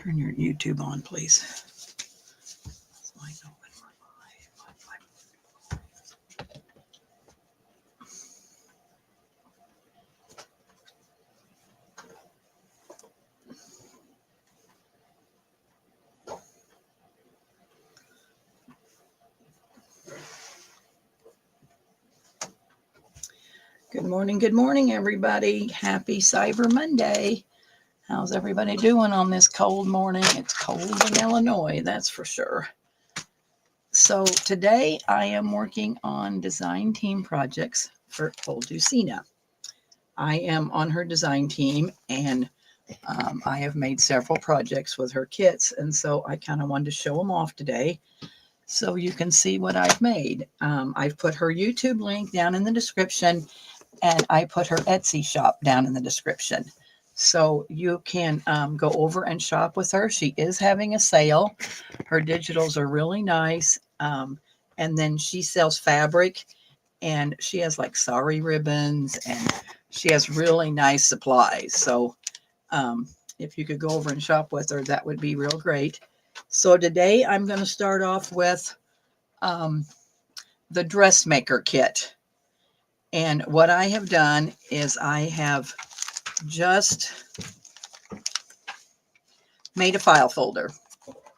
Turn your YouTube on, please. So I know when we're live. Good morning, everybody. Happy Cyber Monday. How's everybody doing on this cold morning? It's cold in Illinois, that's for sure. So today I am working on design team projects for Odulcina. I am on her design team, and I have made several projects with her kits, and so I kind of wanted to show them off today so you can see what I've made. I've put her YouTube link down in the description, and I put her Etsy shop down in the description. So you can go over and shop with her. She is having a sale. Her digitals are really nice. And then she sells fabric, and she has like sari ribbons, and she has really nice supplies. So if you could go over and shop with her, that would be real great. So today I'm going to start off with the dressmaker kit. And what I have done is I have just made a file folder.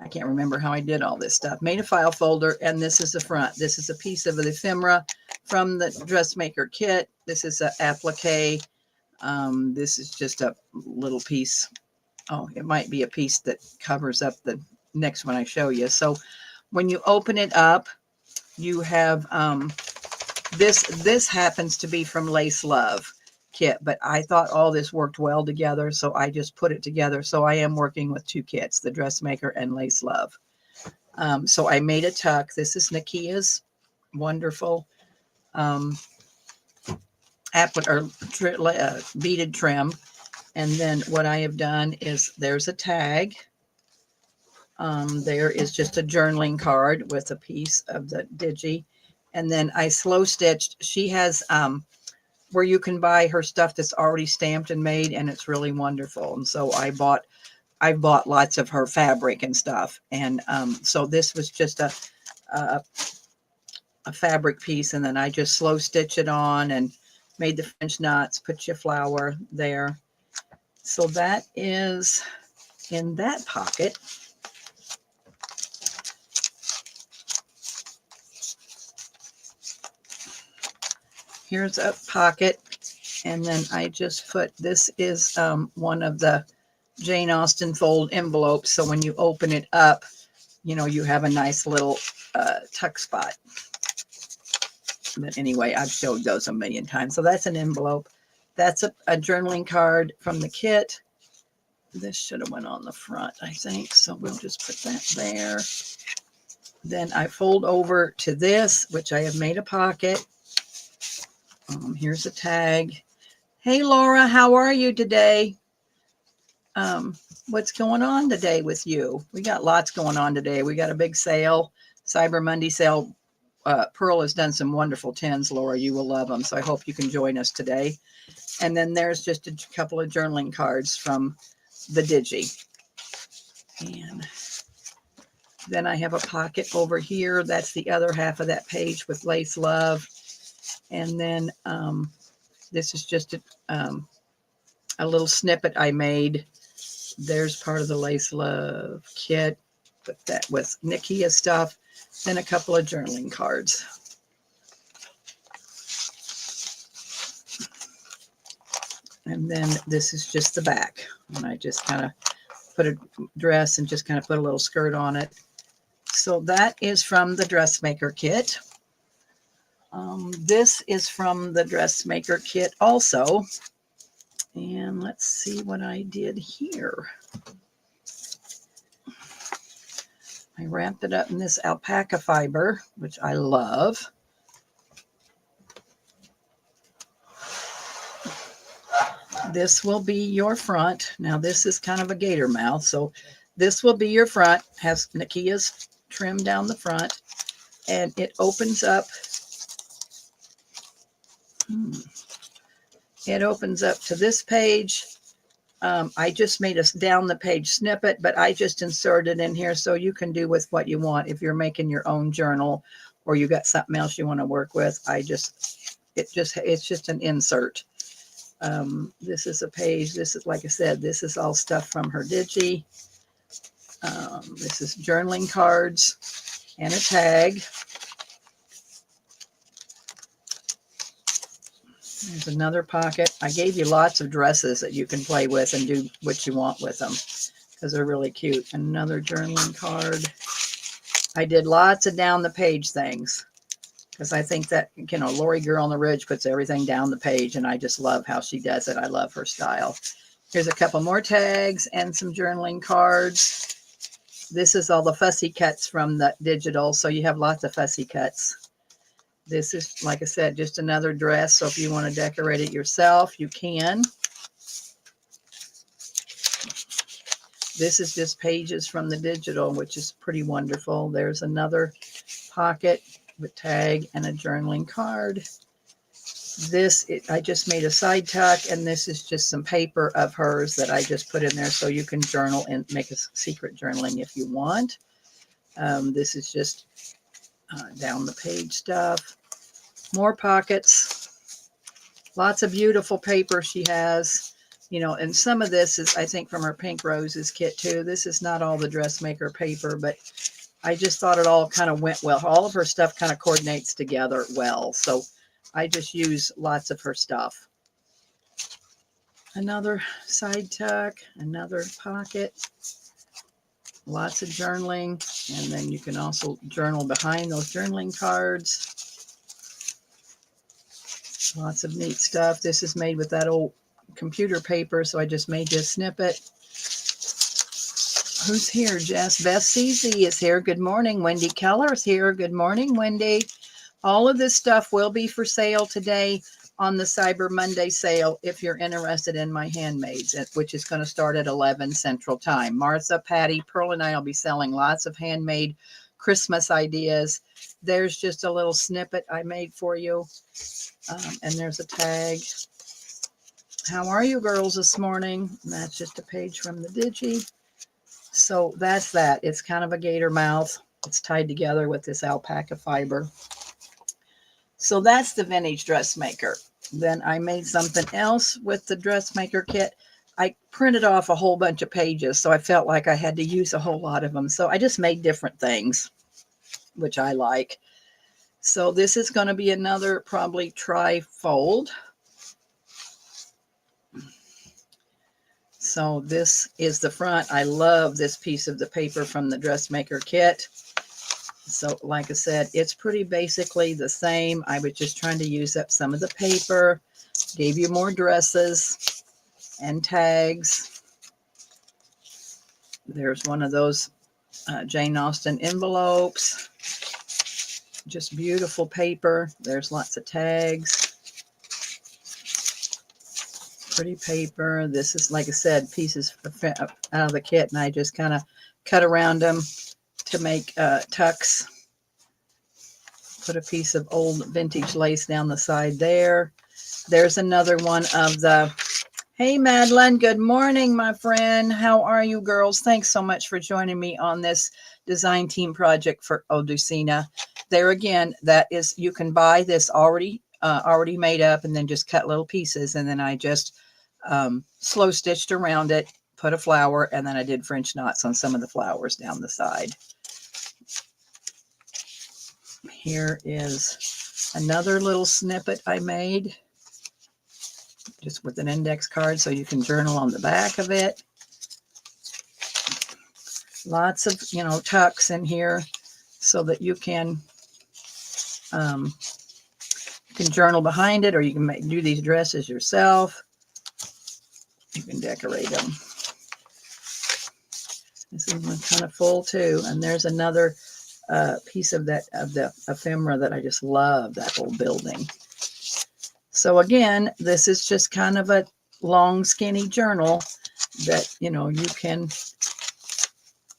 I can't remember how I did all this stuff. Made a file folder, and this is the front. This is a piece of the ephemera from the dressmaker kit. This is an applique. This is just a little piece. Oh, it might be a piece that covers up the next one I show you. So when you open it up, you have this happens to be from Lace Love kit, but I thought all this worked well together, so I just put it together. So I am working with two kits, the dressmaker and Lace Love. So I made a tuck. This is Nikia's wonderful beaded trim. And then what I have done is there's a tag. There is just a journaling card with a piece of the digi. And then I slow stitched. She has where you can buy her stuff that's already stamped and made, and it's really wonderful. And so I bought lots of her fabric and stuff. And so this was just a fabric piece, and then I just slow stitch it on and made the French knots, put your flower there. So that is in that pocket. Here's a pocket, and then I just put, this is one of the Jane Austen fold envelopes. So when you open it up, you know, you have a nice little tuck spot. But anyway, I've showed those a million times. So that's an envelope. That's a journaling card from the kit. This should have went on the front, I think. So we'll just put that there. Then I fold over to this, which I have made a pocket. Here's a tag. Hey, Laura, how are you today? What's going on today with you? We got lots going on today. We got a big sale, Cyber Monday sale. Pearl has done some wonderful tins, Laura. You will love them. So I hope you can join us today. And then there's just a couple of journaling cards from the digi. And then I have a pocket over here. That's the other half of that page with Lace Love. And then this is just a little snippet I made. There's part of the Lace Love kit. Put that with Nikia stuff. Then a couple of journaling cards. And then this is just the back. And I just kind of put a dress and just kind of put a little skirt on it. So that is from the dressmaker kit. This is from the dressmaker kit also. And let's see what I did here. I wrapped it up in this alpaca fiber, which I love. This will be your front. Now this is kind of a gator mouth, so this will be your front. Has Nikia's trim down the front, and it opens up. It opens up to this page, I just made a down the page snippet, but I just inserted in here so you can do with what you want. If you're making your own journal or you got something else you want to work with, it's just an insert. This is a page. This is, like I said, this is all stuff from her digi. This is journaling cards and a tag. There's another pocket. I gave you lots of dresses that you can play with and do what you want with them because they're really cute. Another journaling card. I did lots of down the page things because I think that, you know, Lori Girl on the Ridge puts everything down the page, and I just love how she does it. I love her style. Here's a couple more tags and some journaling cards. This is all the fussy cuts from the digital, so you have lots of fussy cuts. This is, like I said, just another dress, so if you want to decorate it yourself, you can. This is just pages from the digital, which is pretty wonderful. There's another pocket with tag and a journaling card. I just made a side tuck, and this is just some paper of hers that I just put in there so you can journal and make a secret journaling if you want. This is just down the page stuff. More pockets. Lots of beautiful paper she has. You know, and some of this is, I think, from her Pink Roses kit too. This is not all the dressmaker paper, but I just thought it all kind of went well. All of her stuff kind of coordinates together well. So I just use lots of her stuff. Another side tuck, another pocket. Lots of journaling. And then you can also journal behind those journaling cards. Lots of neat stuff. This is made with that old computer paper, so I just made you a snippet. Who's here, Jess? Beth CZ is here. Good morning. Wendy Keller is here. Good morning, Wendy. All of this stuff will be for sale today on the Cyber Monday sale if you're interested in my handmaids, which is going to start at 11 Central Time. Martha, Patty, Pearl, and I will be selling lots of handmade Christmas ideas. There's just a little snippet I made for you. And there's a tag. How are you girls this morning? And that's just a page from the digi. So that's that. It's kind of a gator mouth. It's tied together with this alpaca fiber. So that's the vintage dressmaker. Then I made something else with the dressmaker kit. I printed off a whole bunch of pages, so I felt like I had to use a whole lot of them. So I just made different things, which I like. So this is going to be another probably tri-fold. So this is the front. I love this piece of the paper from the dressmaker kit. So like I said, it's pretty basically the same. I was just trying to use up some of the paper. Gave you more dresses and tags. There's one of those Jane Austen envelopes. Just beautiful paper. There's lots of tags. Pretty paper. This is, like I said, pieces out of the kit, and I just kind of cut around them to make tucks. Put a piece of old vintage lace down the side there. There's another one of the, hey Madeline, good morning, my friend. How are you girls? Thanks so much for joining me on this design team project for Odulcina. There again, that is, you can buy this already made up and then just cut little pieces. And then I just slow stitched around it, put a flower, and then I did French knots on some of the flowers down the side. Here is another little snippet I made just with an index card so you can journal on the back of it. Lots of, you know, tucks in here so that you can journal behind it, or you can do these dresses yourself. You can decorate them. This is kind of full too. And there's another piece of the ephemera that I just love, that whole building. So again, this is just kind of a long, skinny journal that, you know, you can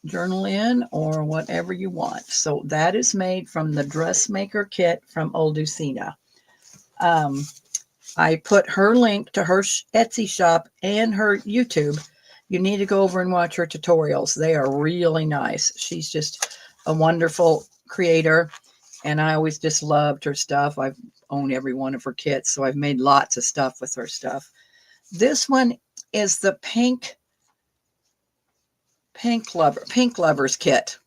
journal in or whatever you want. So that is made from the dressmaker kit from Odulcina. I put her link to her Etsy shop and her YouTube. You need to go over and watch her tutorials. They are really nice. She's just a wonderful creator, and I always just loved her stuff. I've owned every one of her kits, so I've made lots of stuff with her stuff. This one is the Pink Lovers kit.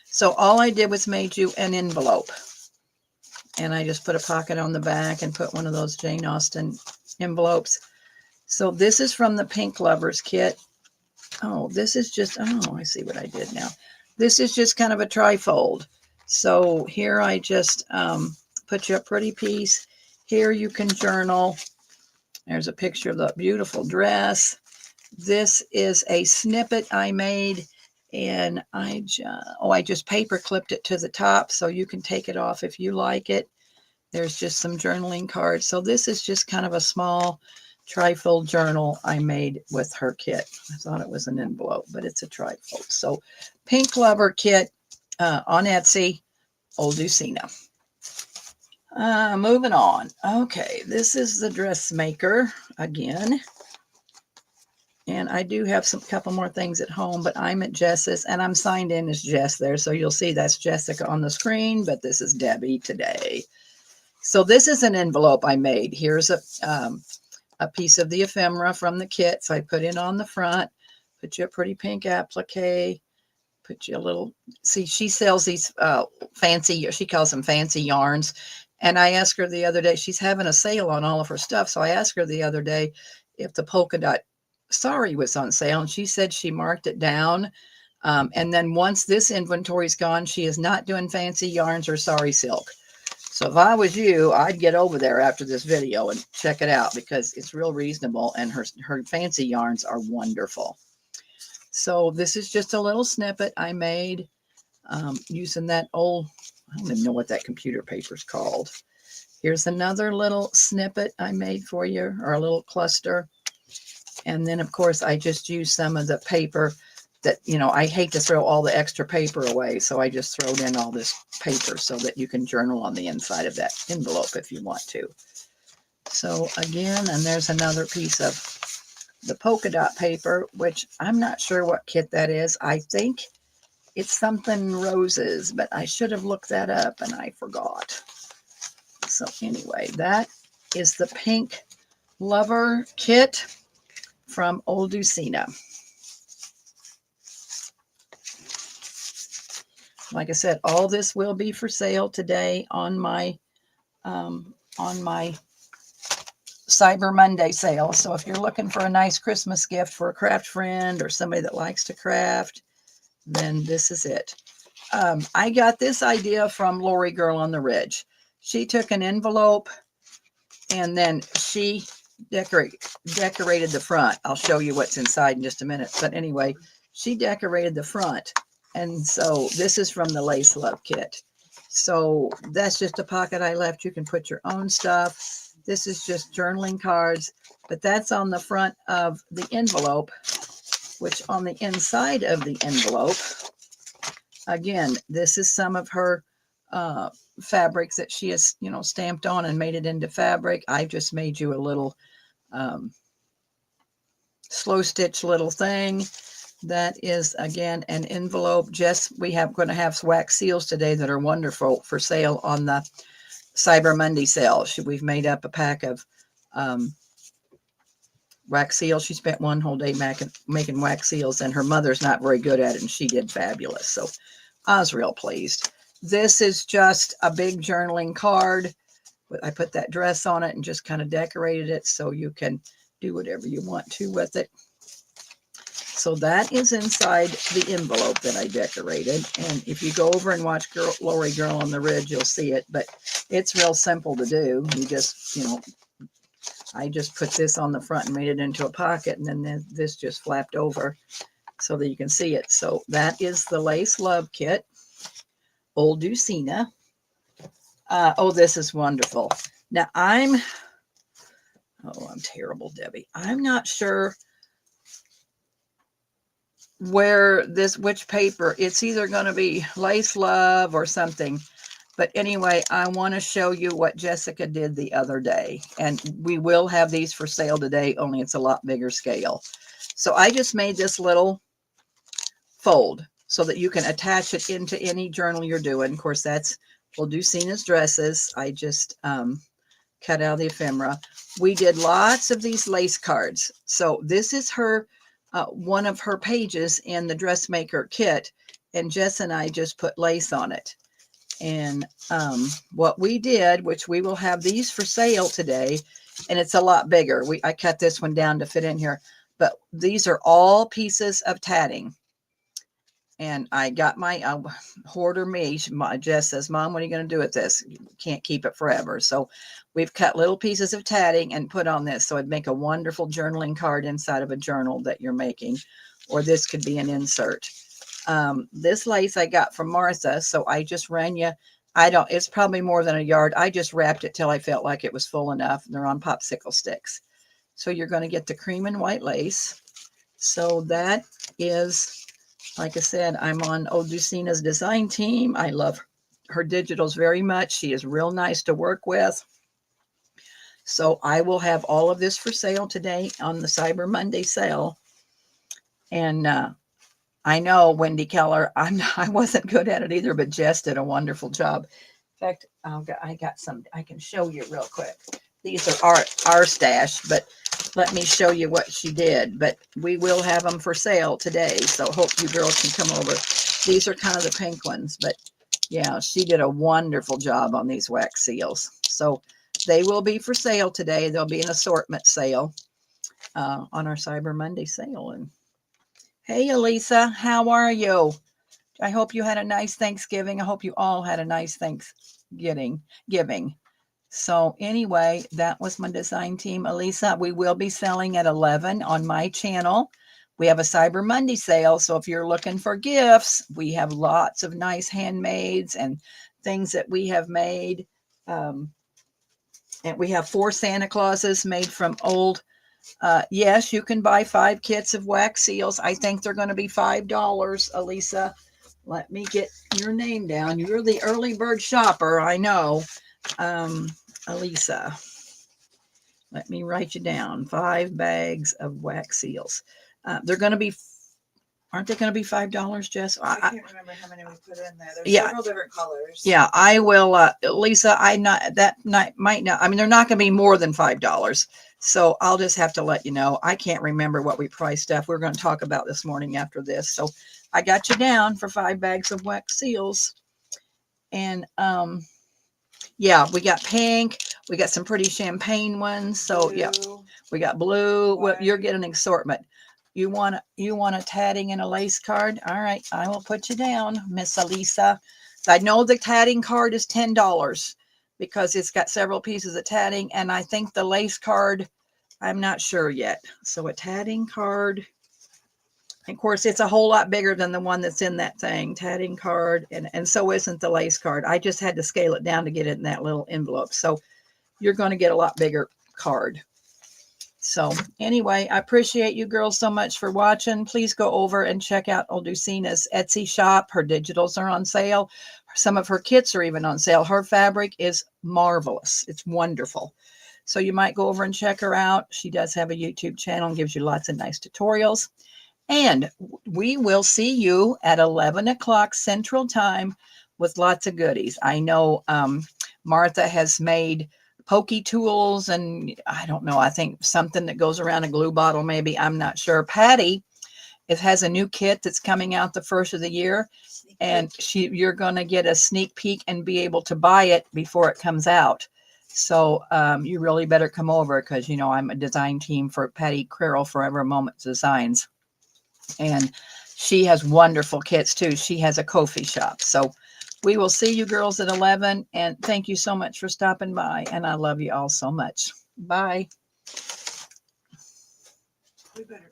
So all I did was made you an envelope. And I just put a pocket on the back and put one of those Jane Austen envelopes. So this is from the Pink Lovers kit. Oh, this is just, oh, I see what I did now. This is just kind of a trifold. So here I just put you a pretty piece. Here you can journal. There's a picture of the beautiful dress. This is a snippet I made, and I just paper clipped it to the top so you can take it off if you like it. There's just some journaling cards. So this is just kind of a small trifold journal I made with her kit. I thought it was an envelope, but it's a trifold. So Pink Lover kit on Etsy, Odulcina. Moving on. Okay, this is the dressmaker again. And I do have some couple more things at home, but I'm at Jess's, and I'm signed in as Jess there. So you'll see that's Jessica on the screen, but this is Debbie today. So this is an envelope I made. Here's a piece of the ephemera from the kit. So I put it on the front, put you a pretty pink applique, put you a little, see, she sells these fancy, she calls them fancy yarns. And I asked her the other day, she's having a sale on all of her stuff. So I asked her the other day if the polka dot sari was on sale, and she said she marked it down. And then once this inventory is gone, she is not doing fancy yarns or sari silk. So if I was you, I'd get over there after this video and check it out, because it's real reasonable, and her fancy yarns are wonderful. So this is just a little snippet I made using that old, I don't even know what that computer paper is called. Here's another little snippet I made for you, or a little cluster. And then, of course, I just use some of the paper that, you know, I hate to throw all the extra paper away. So I just throw in all this paper so that you can journal on the inside of that envelope if you want to. So again, and there's another piece of the polka dot paper, which I'm not sure what kit that is. I think it's something roses, but I should have looked that up and I forgot. So anyway, that is the Pink Lover kit from Odulcina. Like I said, all this will be for sale today on my Cyber Monday sale. So if you're looking for a nice Christmas gift for a craft friend or somebody that likes to craft, then this is it. I got this idea from Lori Girl on the Ridge. She took an envelope and then she decorated the front. I'll show you what's inside in just a minute. But anyway, she decorated the front. And so this is from the Lace Love kit. So that's just a pocket I left. You can put your own stuff. This is just journaling cards, but that's on the front of the envelope, which on the inside of the envelope, again, this is some of her fabrics that she has, you know, stamped on and made it into fabric. I've just made you a little slow stitch little thing. That is, again, an envelope. Going to have wax seals today that are wonderful for sale on the Cyber Monday sale. We've made up a pack of wax seals. She spent one whole day making wax seals, and her mother's not very good at it, and she did fabulous. So I was real pleased. This is just a big journaling card. I put that dress on it and just kind of decorated it so you can do whatever you want to with it. So that is inside the envelope that I decorated. And if you go over and watch Lori Girl on the Ridge, you'll see it. But it's real simple to do. You just, you know, I just put this on the front and made it into a pocket. And then this just flapped over so that you can see it. So that is the Lace Love kit, Odulcina. Oh, this is wonderful. Now I'm terrible, Debbie. I'm not sure which paper. It's either going to be Lace Love or something. But anyway, I want to show you what Jessica did the other day. And we will have these for sale today, only it's a lot bigger scale. So I just made this little fold so that you can attach it into any journal you're doing. Of course, that's Odulcina's dresses. I just cut out the ephemera. We did lots of these lace cards. So this is her, one of her pages in the dressmaker kit. And Jess and I just put lace on it. And what we did, which we will have these for sale today, and it's a lot bigger. I cut this one down to fit in here, but these are all pieces of tatting. And I got my hoarder me. Jess says, Mom, what are you going to do with this? You can't keep it forever. So we've cut little pieces of tatting and put on this. So it'd make a wonderful journaling card inside of a journal that you're making, or this could be an insert. This lace I got from Martha. So I just ran you. It's probably more than a yard. I just wrapped it till I felt like it was full enough. They're on popsicle sticks. So you're going to get the cream and white lace. So that is, like I said, I'm on Odulcina's design team. I love her digitals very much. She is real nice to work with. So I will have all of this for sale today on the Cyber Monday sale. And I know Wendy Keller, I wasn't good at it either, but Jess did a wonderful job. In fact, I got some, I can show you real quick. These are our stash, but let me show you what she did. But we will have them for sale today, so hope you girls can come over. These are kind of the pink ones, but yeah, she did a wonderful job on these wax seals. So they will be for sale today. There'll be an assortment sale on our Cyber Monday sale. And hey, Elisa, how are you? I hope you had a nice Thanksgiving. I hope you all had a nice Thanksgiving. So anyway, that was my design team. Elisa, we will be selling at 11 on my channel. We have a Cyber Monday sale. So if you're looking for gifts, we have lots of nice handmaids and things that we have made. And we have 4 Santa Clauses made from old. Yes, you can buy 5 kits of wax seals. I think they're going to be $5, Elisa. Let me get your name down. You're the early bird shopper, I know. Elisa, let me write you down. 5 bags of wax seals. They're going to be, aren't they going to be $5, Jess? I can't remember how many we put in there. There's several different colors. Yeah, I will. Lisa, might not. I mean, they're not going to be more than $5. So I'll just have to let you know. I can't remember what we priced stuff. We're going to talk about this morning after this. So I got you down for 5 bags of wax seals. And yeah, we got pink. We got some pretty champagne ones. So blue, yeah, we got blue. Well, you're getting an assortment. You want a tatting and a lace card? All right, I will put you down, Miss Elisa. I know the tatting card is $10 because it's got several pieces of tatting, and I think the lace card, I'm not sure yet. So a tatting card, of course, it's a whole lot bigger than the one that's in that thing, tatting card, and so isn't the lace card. I just had to scale it down to get it in that little envelope. So you're going to get a lot bigger card. So anyway, I appreciate you girls so much for watching. Please go over and check out Odulcina's Etsy shop. Her digitals are on sale. Some of her kits are even on sale. Her fabric is marvelous. It's wonderful. So you might go over and check her out. She does have a YouTube channel and gives you lots of nice tutorials. And we will see you at 11 o'clock Central Time with lots of goodies. I know Martha has made pokey tools, and I don't know, I think something that goes around a glue bottle, maybe, I'm not sure. Patty has a new kit that's coming out the first of the year, and you're going to get a sneak peek and be able to buy it before it comes out. So you really better come over, because you know I'm a design team for Patty Carroll, Forever a Moment Designs, and she has wonderful kits too. She has a coffee shop. So we will see you girls at 11, and thank you so much for stopping by, and I love you all so much. Bye. We better